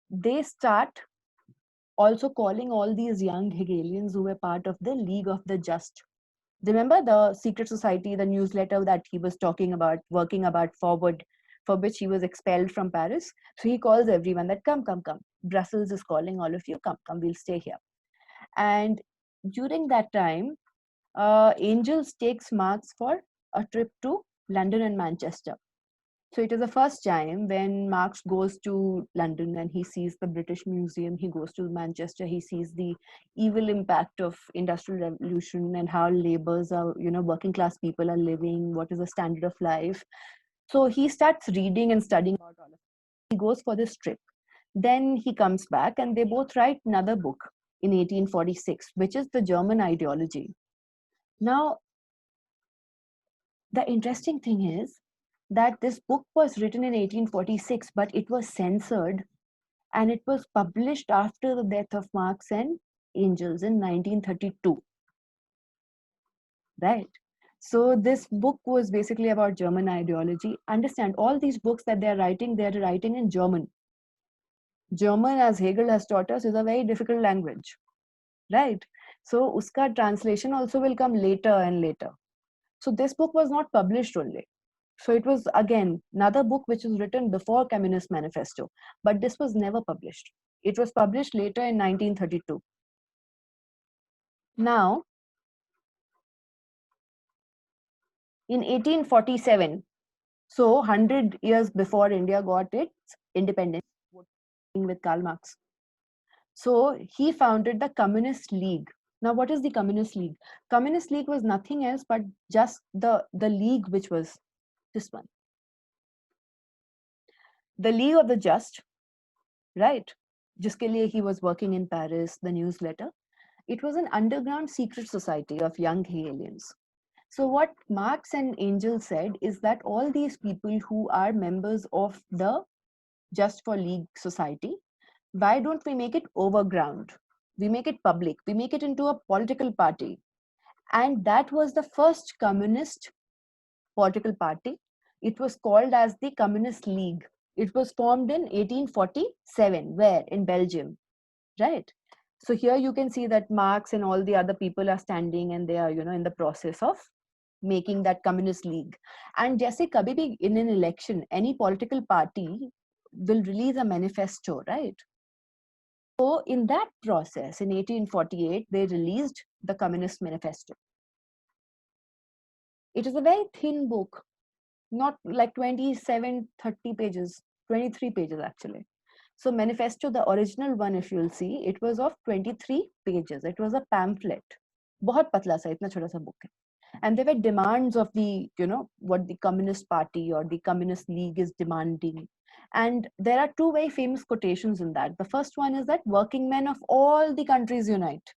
they start also calling all these young Hegelians who were part of the League of the Just. Remember the secret society, the newsletter that he was talking about, working about forward, for which he was expelled from Paris. So he calls everyone that, come, come, come. Brussels is calling all of you, come, come, we'll stay here. And during that time, Angels takes Marx for a trip to London and Manchester. So it is the first time when Marx goes to London and he sees the British Museum, he goes to Manchester, he sees the evil impact of Industrial Revolution and how laborers are, working class people are living, what is the standard of life. So he starts reading and studying about all of it. He goes for this trip. Then he comes back and they both write another book in 1846, which is the German ideology. Now, the interesting thing is that this book was written in 1846, but it was censored and it was published after the death of Marx and Engels in 1932. Right? So this book was basically about German ideology. Understand, all these books that they're writing in German. German, as Hegel has taught us, is a very difficult language, right? So uska translation also will come later and later. So this book was not published only. So it was again another book which was written before Communist Manifesto, but this was never published. It was published later in 1932. Now, in 1847, so 100 years before India got its independence, with Karl Marx. So he founded the Communist League. Now, what is the Communist League? Communist League was nothing else but just the league which was this one. The League of the Just, right? Jiske liye he was working in Paris, the newsletter. It was an underground secret society of young Hegelians. So what Marx and Engels said is that all these people who are members of the Just for League society, why don't we make it overground? We make it public. We make it into a political party. And that was the first communist political party. It was called as the Communist League. It was formed in 1847. Where? In Belgium, right? So here you can see that Marx and all the other people are standing and they are, in the process of making that Communist League. And jaise kabhi bhi in an election, any political party will release a manifesto, right? So in that process, in 1848, they released the Communist Manifesto. It is a very thin book, not like 27, 30 pages, 23 pages actually. So Manifesto, the original one, if you'll see, it was of 23 pages. It was a pamphlet. बहुत पतला सा, इतना छोटा सा book है. And there were demands of the, what the Communist Party or the Communist League is demanding. And there are two very famous quotations in that. The first one is that working men of all the countries unite.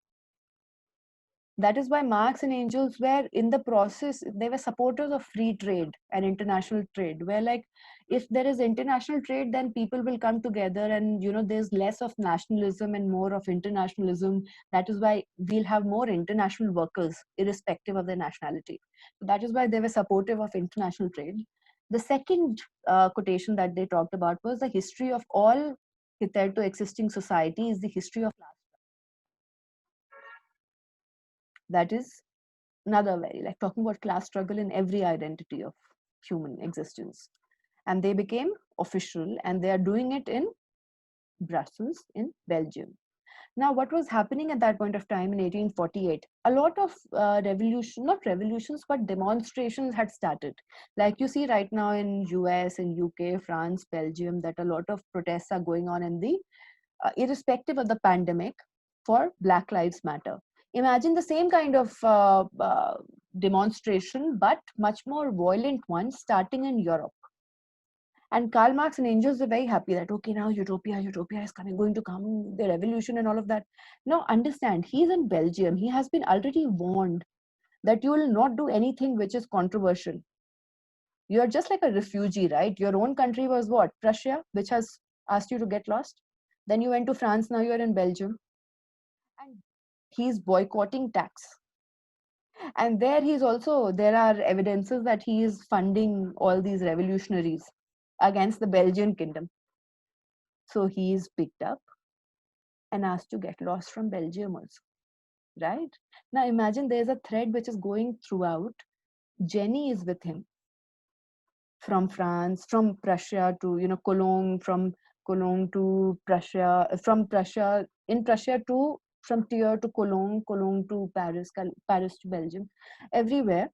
That is why Marx and Engels were in the process, they were supporters of free trade and international trade, where like if there is international trade, then people will come together and there's less of nationalism and more of internationalism. That is why we'll have more international workers irrespective of their nationality. So that is why they were supportive of international trade. The second quotation that they talked about was the history of all hitherto existing society is the history of class. That is another very, like talking about class struggle in every identity of human existence. And they became official and they are doing it in Brussels in Belgium. Now, what was happening at that point of time in 1848? A lot of not revolutions, but demonstrations had started. Like you see right now in US, in UK, France, Belgium, that a lot of protests are going on in the, irrespective of the pandemic, for Black Lives Matter. Imagine the same kind of demonstration, but much more violent one starting in Europe. And Karl Marx and Engels were very happy that, okay, now utopia is coming, going to come, the revolution and all of that. Now, understand, he's in Belgium. He has been already warned that you will not do anything which is controversial. You are just like a refugee, right? Your own country was what? Prussia, which has asked you to get lost. Then you went to France, now you are in Belgium. And he's boycotting tax. And there there are evidences that he is funding all these revolutionaries against the Belgian kingdom. So he is picked up and asked to get lost from Belgium also, right? Now imagine there's a thread which is going throughout. Jenny is with him from France, from Prussia to, Cologne, from Cologne to Prussia, from Prussia, in Prussia to, from Trier to Cologne, Cologne to Paris, Paris to Belgium, everywhere.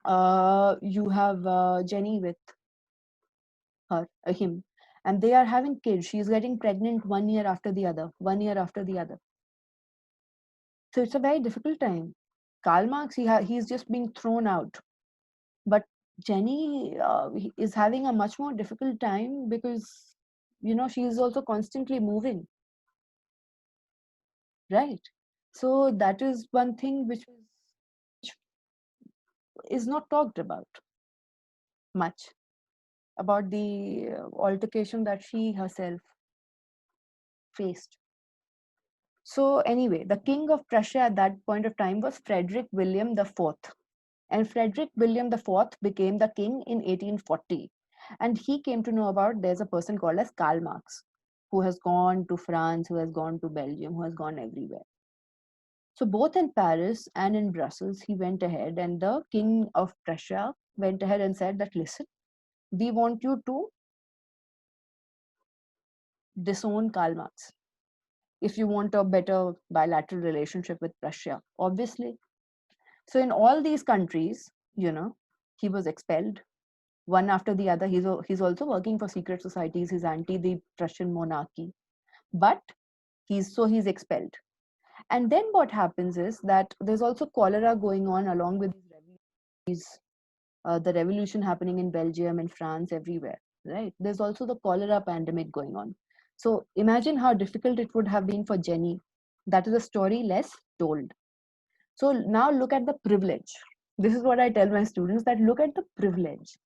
You have Jenny with him, and they are having kids. She's getting pregnant 1 year after the other, 1 year after the other. So it's a very difficult time. Karl Marx, he's just being thrown out. But Jenny is having a much more difficult time because, she is also constantly moving. Right? So that is one thing which is not talked about much, about the altercation that she herself faced. So anyway, the king of Prussia at that point of time was Frederick William IV. And Frederick William IV became the king in 1840. And he came to know about there's a person called as Karl Marx, who has gone to France, who has gone to Belgium, who has gone everywhere. So both in Paris and in Brussels, he went ahead, and the king of Prussia went ahead and said that, listen, we want you to disown Karl Marx if you want a better bilateral relationship with Prussia, obviously. So in all these countries, he was expelled one after the other. He's also working for secret societies. He's anti the Prussian monarchy, but he's expelled. And then what happens is that there's also cholera going on along with these the revolution happening in Belgium and France, everywhere, right? There's also the cholera pandemic going on. So imagine how difficult it would have been for Jenny. That is a story less told. So now look at the privilege. This is what I tell my students, that look at the privilege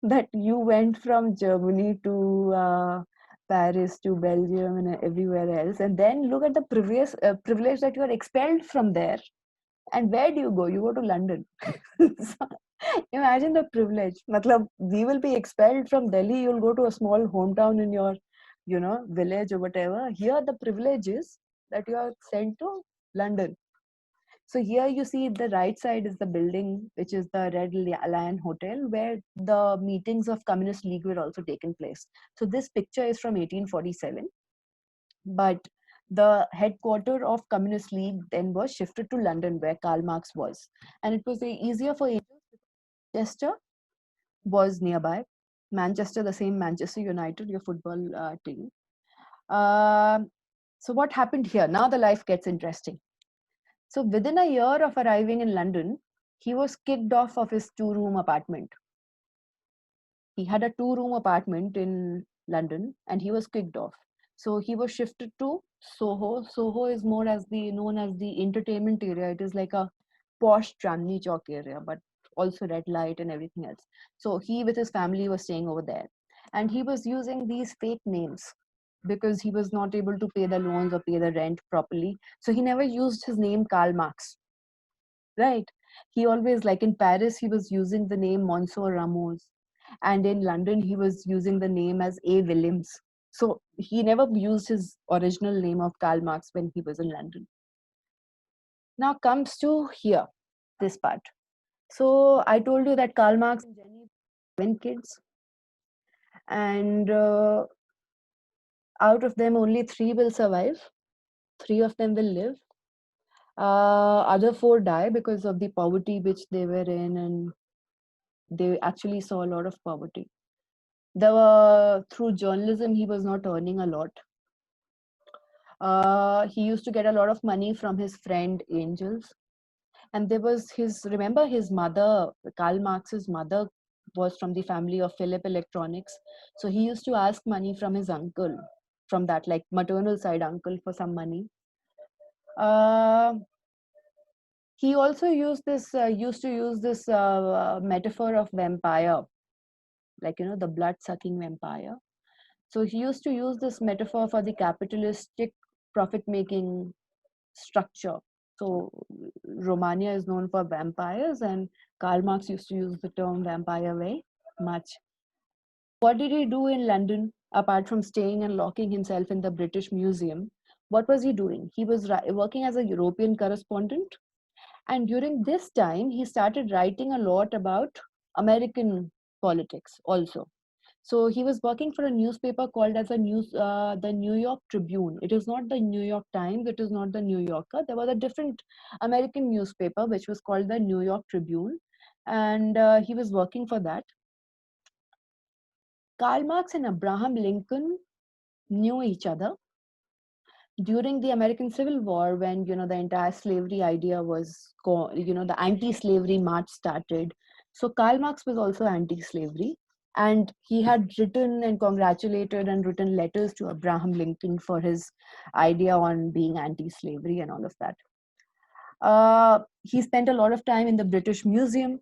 that you went from Germany to Paris to Belgium and everywhere else, and then look at the previous privilege that you are expelled from there. And where do you go? You go to London. So, imagine the privilege. Matlab, we will be expelled from Delhi. You'll go to a small hometown in your, village or whatever. Here, the privilege is that you are sent to London. So here you see the right side is the building, which is the Red Lion Hotel, where the meetings of Communist League were also taken place. So this picture is from 1847, but the headquarter of Communist League then was shifted to London, where Karl Marx was, and it was easier for Manchester was nearby. Manchester, the same Manchester United, your football team. So what happened here? Now the life gets interesting. So within a year of arriving in London, he was kicked off of his two-room apartment. He had a two-room apartment in London and he was kicked off. So he was shifted to Soho. Soho is more as the known as the entertainment area. It is like a posh Chandni Chowk area, but also red light and everything else. So he with his family was staying over there. And he was using these fake names because he was not able to pay the loans or pay the rent properly. So he never used his name Karl Marx, right? He always, like in Paris, he was using the name Monsieur Ramos. And in London, he was using the name as A. Williams. So he never used his original name of Karl Marx when he was in London. Now comes to here, this part. So I told you that Karl Marx and Jenny have 7 kids. And out of them, only 3 will survive. 3 of them will live. Other 4 die because of the poverty which they were in, and they actually saw a lot of poverty. Through journalism, he was not earning a lot. He used to get a lot of money from his friend Angels. And there was remember his mother, Karl Marx's mother was from the family of Philip Electronics. So he used to ask money from his uncle, from that like maternal side uncle, for some money. He also used to use this metaphor of vampire, like, the blood sucking vampire. So he used to use this metaphor for the capitalistic profit making structure. So Romania is known for vampires, and Karl Marx used to use the term vampire very much. What did he do in London apart from staying and locking himself in the British Museum? What was he doing? He was working as a European correspondent. And during this time, he started writing a lot about American politics also. So he was working for a newspaper called as the New York Tribune. It is not the New York Times. It is not the New Yorker. There was a different American newspaper which was called the New York Tribune, and he was working for that. Karl Marx and Abraham Lincoln knew each other during the American Civil War, when the entire slavery idea was the anti-slavery march started. So Karl Marx was also anti-slavery, and he had written and congratulated and written letters to Abraham Lincoln for his idea on being anti-slavery and all of that. He spent a lot of time in the British Museum,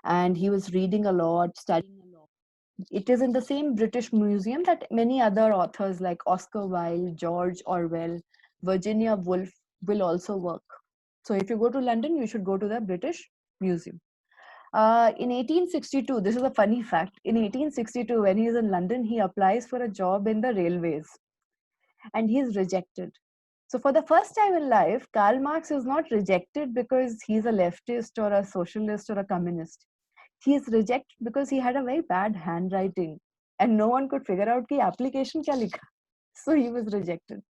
and he was reading a lot, studying a lot. It is in the same British Museum that many other authors like Oscar Wilde, George Orwell, Virginia Woolf will also work. So if you go to London, you should go to the British Museum. In 1862, this is a funny fact. In 1862, when he is in London, he applies for a job in the railways and he is rejected. So for the first time in life, Karl Marx is not rejected because he's a leftist or a socialist or a communist. He is rejected because he had a very bad handwriting and no one could figure out ki application kya likha. So he was rejected.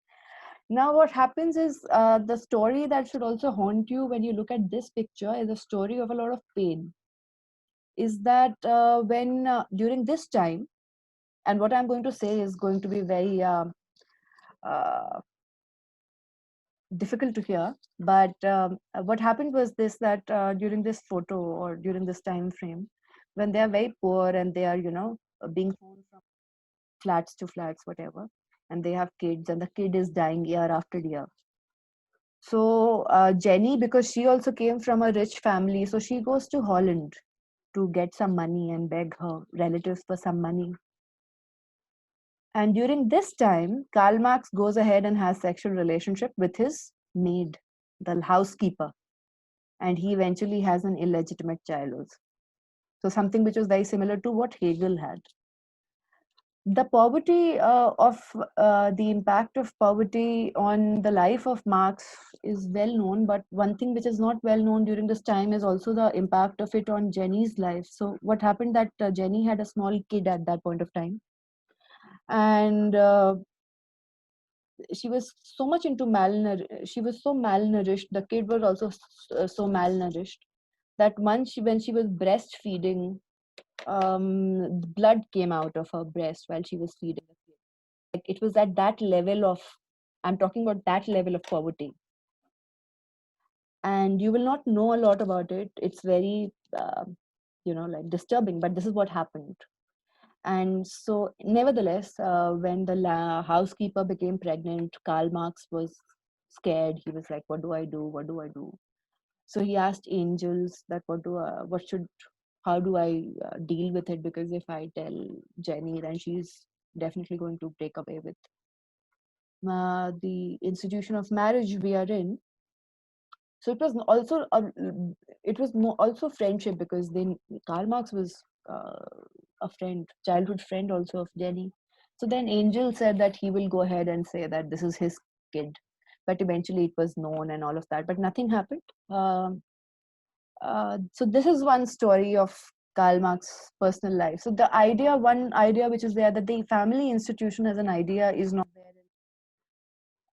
Now what happens is the story that should also haunt you when you look at this picture is a story of a lot of pain. Is that when during this time, and what I'm going to say is going to be very uh, difficult to hear, but what happened was this, that during this photo or during this time frame, when they are very poor and they are, you know, being moved from flats to flats, whatever, and they have kids and the kid is dying year after year. So Jenny, because she also came from a rich family, so she goes to Holland to get some money and beg her relatives for some money. And during this time, Karl Marx goes ahead and has sexual relationship with his maid, the housekeeper, and he eventually has an illegitimate child also. So something which was very similar to what Hegel had. The poverty of the impact of poverty on the life of Marx is well known, but one thing which is not well known during this time is also the impact of it on Jenny's life. So what happened that Jenny had a small kid at that point of time, and she was so much into she was so malnourished. The kid was also so malnourished that once when she was breastfeeding, blood came out of her breast while she was feeding the kid. Like it was at that level of, I'm talking about that level of poverty. And you will not know a lot about it. It's very, you know, like disturbing, but this is what happened. And so, nevertheless, when the housekeeper became pregnant, Karl Marx was scared. He was like, "What do I do? What do I do?" So he asked angels that, how do I deal with it? Because if I tell Jenny, then she's definitely going to break away with the institution of marriage we are in. So it was also also friendship, because then Karl Marx was a friend, childhood friend also of Jenny. So then Angel said that he will go ahead and say that this is his kid, but eventually it was known and all of that, but nothing happened. So this is one story of Karl Marx's personal life. So one idea which is there, that the family institution as an idea is not there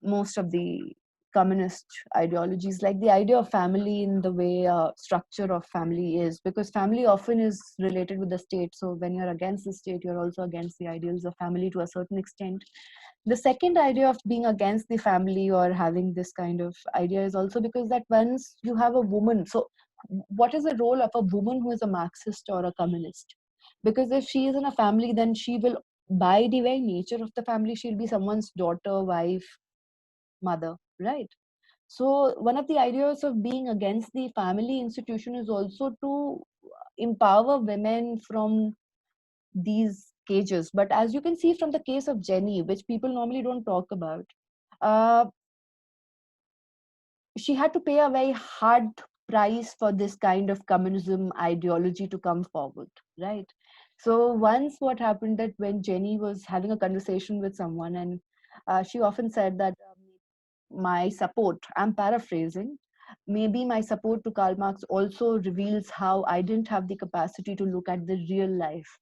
in most of the communist ideologies, like the idea of family in the way structure of family is, because family often is related with the state. So when you're against the state, you're also against the ideals of family to a certain extent. The second idea of being against the family or having this kind of idea is also because that once you have a woman, so what is the role of a woman who is a Marxist or a communist? Because if she is in a family, then she will, by the very nature of the family, she'll be someone's daughter, wife, mother, right? So one of the ideas of being against the family institution is also to empower women from these cages. But as you can see from the case of Jenny, which people normally don't talk about, uh, she had to pay a very hard price for this kind of communism ideology to come forward, right? So once what happened, that when Jenny was having a conversation with someone, and she often said that my support, I'm paraphrasing, maybe my support to Karl Marx also reveals how I didn't have the capacity to look at the real life.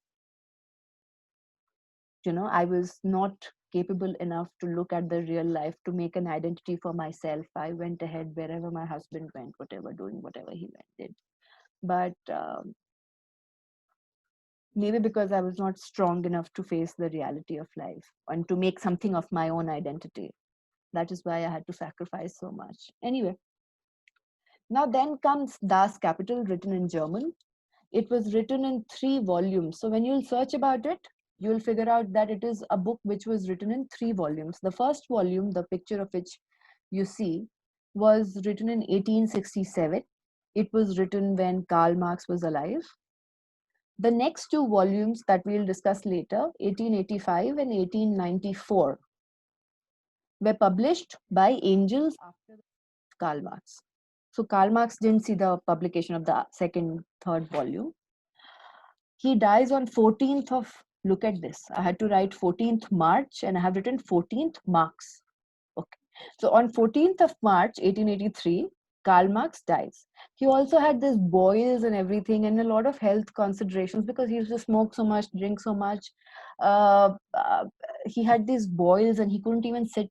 You know, I was not capable enough to look at the real life to make an identity for myself. I went ahead wherever my husband went, whatever, doing whatever he went did. But maybe because I was not strong enough to face the reality of life and to make something of my own identity. That is why I had to sacrifice so much. Anyway, now then comes Das Kapital, written in German. It was written in 3 volumes. So when you'll search about it, you'll figure out that it is a book which was written in 3 volumes. The first volume, the picture of which you see, was written in 1867. It was written when Karl Marx was alive. The next 2 volumes that we'll discuss later, 1885 and 1894, were published by Angels after Karl Marx. So Karl Marx didn't see the publication of the second, third volume. He dies on 14th of, look at this, I had to write 14th March and I have written 14th Marx. Okay. So on 14th of March 1883, Karl Marx dies. He also had this boils and everything and a lot of health considerations because he used to smoke so much, drink so much. Uh, uh, he had these boils and he couldn't even sit.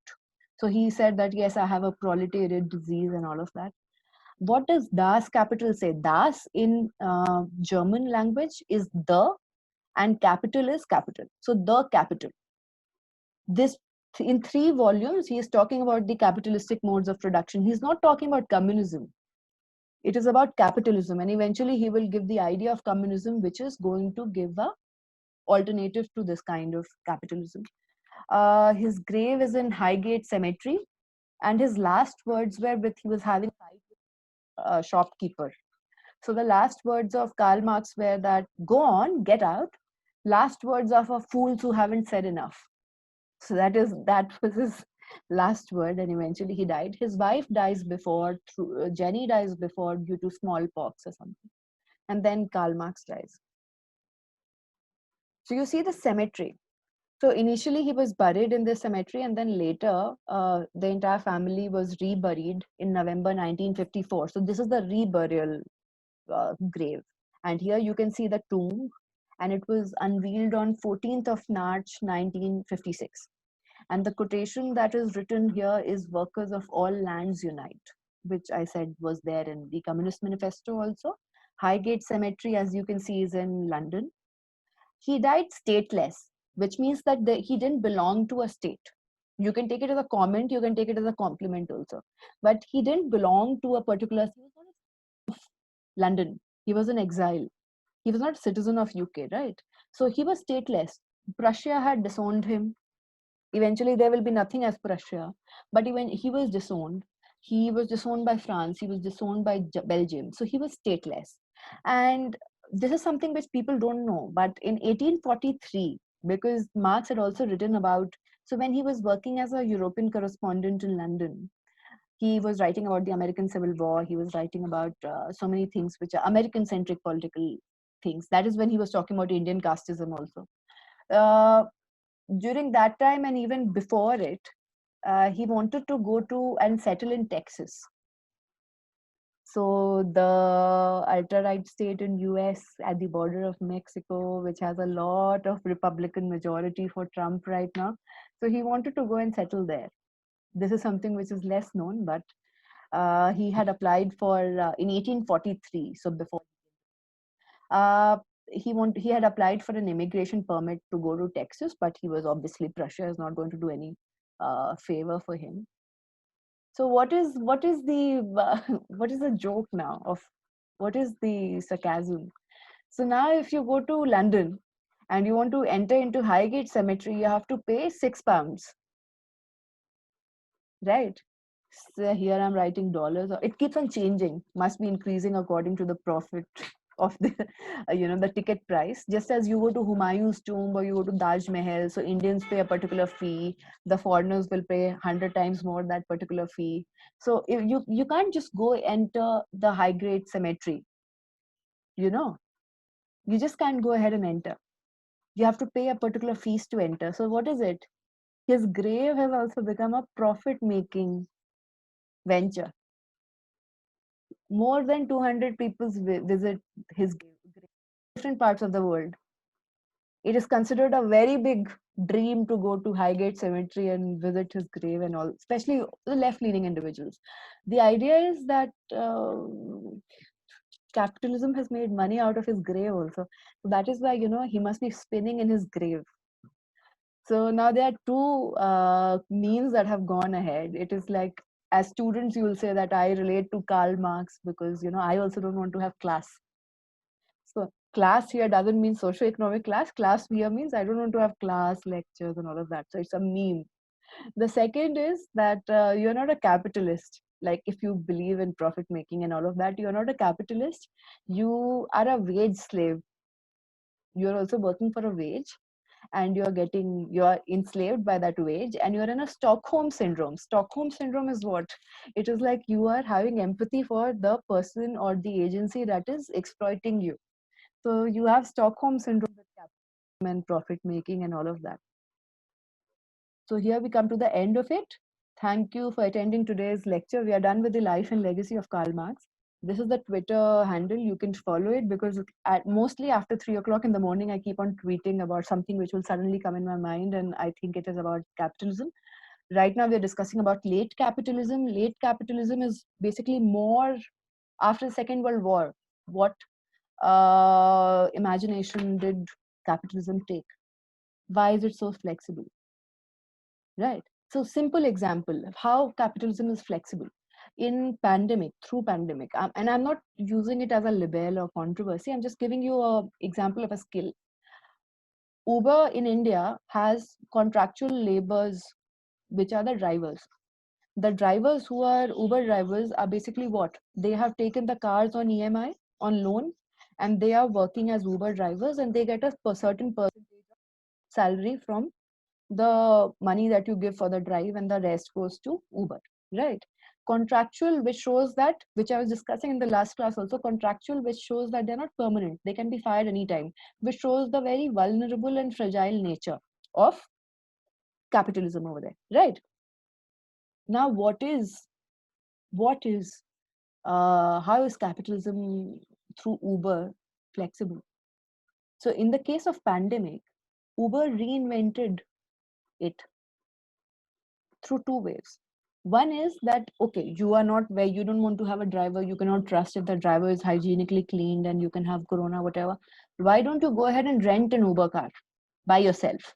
So he said that, yes, I have a proletariat disease and all of that. What does Das capital say? Das in German language is the, and capital is capital. So the capital. This in 3 volumes, he is talking about the capitalistic modes of production. He's not talking about communism. It is about capitalism, and eventually he will give the idea of communism, which is going to give a alternative to this kind of capitalism. His grave is in Highgate Cemetery, and his last words were with he was having a fight with a shopkeeper. So the last words of Karl Marx were that, go on, get out. Last words of a fools who haven't said enough. So that was his last word, and eventually he died. His wife dies before, Jenny dies before due to smallpox or something. And then Karl Marx dies. So you see the cemetery. So initially he was buried in this cemetery, and then later the entire family was reburied in November 1954. So this is the reburial grave. And here you can see the tomb, and it was unveiled on 14th of March 1956. And the quotation that is written here is "Workers of all lands unite," which I said was there in the Communist Manifesto also. Highgate Cemetery, as you can see, is in London. He died stateless, which means that he didn't belong to a state. You can take it as a comment, you can take it as a compliment also. But he didn't belong to a particular London. He was in exile. He was not a citizen of UK, right? So he was stateless. Prussia had disowned him. Eventually, there will be nothing as Prussia. But even he was disowned by France. He was disowned by Belgium. So he was stateless. And this is something which people don't know. But in 1843, because Marx had also written about, so when he was working as a European correspondent in London, he was writing about the American Civil War. He was writing about so many things which are American centric political things. That is when he was talking about Indian casteism also. During that time and even before it, he wanted to go to and settle in Texas. So the ultra-right state in US at the border of Mexico, which has a lot of Republican majority for Trump right now. So he wanted to go and settle there. This is something which is less known, but he had applied for in 1843. So before uh, he had applied for an immigration permit to go to Texas, but he was obviously Prussia is not going to do any favor for him. So what is the what is the joke now of what is the sarcasm? So now if you go to London and you want to enter into Highgate Cemetery, you have to pay £6, right? So here I'm writing dollars. It keeps on changing. Must be increasing according to the profit of the the ticket price. Just as you go to Humayun's tomb or you go to Taj Mahal, so Indians pay a particular fee. The foreigners will pay 100 times more that particular fee. So if you can't just go enter the Highgate Cemetery. You know, you just can't go ahead and enter. You have to pay a particular fees to enter. So what is it? His grave has also become a profit-making venture. More than 200 people visit his grave, different parts of the world. It is considered a very big dream to go to Highgate Cemetery and visit his grave and all, especially the left-leaning individuals. The idea is that capitalism has made money out of his grave also. So that is why he must be spinning in his grave. So now there are two memes that have gone ahead. It is like, as students, you will say that I relate to Karl Marx because I also don't want to have class. So class here doesn't mean socio-economic class. Class here means I don't want to have class, lectures, and all of that. So it's a meme. The second is that you're not a capitalist. Like if you believe in profit making and all of that, you're not a capitalist. You are a wage slave. You're also working for a wage. and you're enslaved by that wage, and you're in a Stockholm syndrome. Stockholm syndrome is what? It is like you are having empathy for the person or the agency that is exploiting you. So you have Stockholm syndrome with capitalism and profit making and all of that. So here we come to the end of it. Thank you for attending today's lecture. We are done with the life and legacy of Karl Marx. This is the Twitter handle. You can follow it because mostly after 3 o'clock in the morning, I keep on tweeting about something which will suddenly come in my mind, and I think it is about capitalism. Right now, we are discussing about late capitalism. Late capitalism is basically more after the Second World War. What imagination did capitalism take? Why is it so flexible? Right. So simple example of how capitalism is flexible in through pandemic. And I'm not using it as a libel or controversy. I'm just giving you a example of a skill. Uber in India has contractual laborers, which are the drivers. The drivers who are Uber drivers are basically what? They have taken the cars on EMI, on loan, and they are working as Uber drivers, and they get a certain percentage of salary from the money that you give for the drive, and the rest goes to Uber, right? Contractual, which shows that, which I was discussing in the last class also, contractual, which shows that they're not permanent, they can be fired anytime, which shows the very vulnerable and fragile nature of capitalism over there, right? Now, how is capitalism through Uber flexible? So in the case of pandemic, Uber reinvented it through two ways. One is that, okay, you are not where you don't want to have a driver, you cannot trust if the driver is hygienically cleaned and you can have corona, whatever. Why don't you go ahead and rent an Uber car by yourself?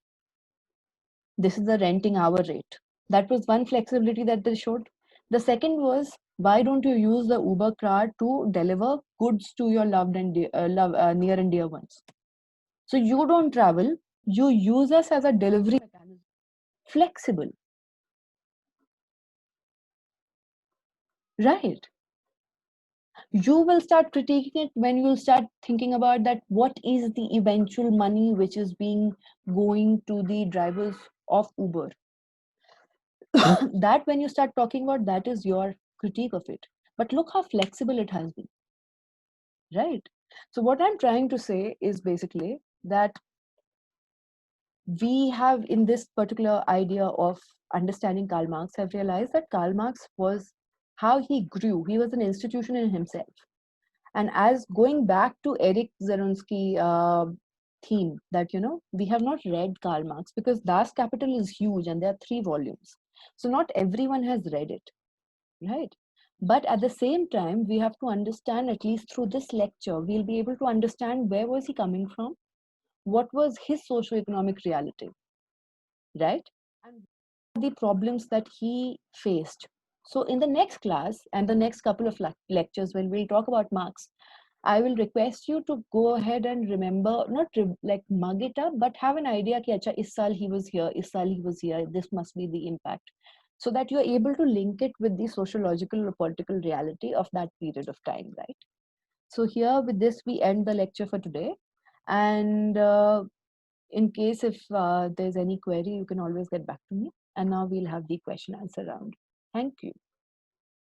This is the renting hour rate. That was one flexibility that they showed. The second was, why don't you use the Uber car to deliver goods to your loved and near and dear ones? So you don't travel, you use us as a delivery mechanism. Flexible, right? You will start critiquing it when you'll start thinking about that what is the eventual money which is being going to the drivers of Uber. That when you start talking about that is your critique of it, but look how flexible it has been, right? So what I'm trying to say is basically that we have, in this particular idea of understanding Karl Marx, have realized that Karl Marx was how he grew. He was an institution in himself. And as going back to Eric Zeronsky theme, that we have not read Karl Marx because Das Kapital is huge and there are 3 volumes. So not everyone has read it, right? But at the same time, we have to understand, at least through this lecture, we'll be able to understand where was he coming from, what was his socioeconomic reality, right? And the problems that he faced. So in the next class and the next couple of lectures, when we'll talk about Marx, I will request you to go ahead and remember, not like mug it up, but have an idea कि अच्छा इस साल he was here, इस साल he was here, this must be the impact. So that you're able to link it with the sociological or political reality of that period of time, right? So here with this, we end the lecture for today. And in case if there's any query, you can always get back to me. And now we'll have the question answer round. Thank you.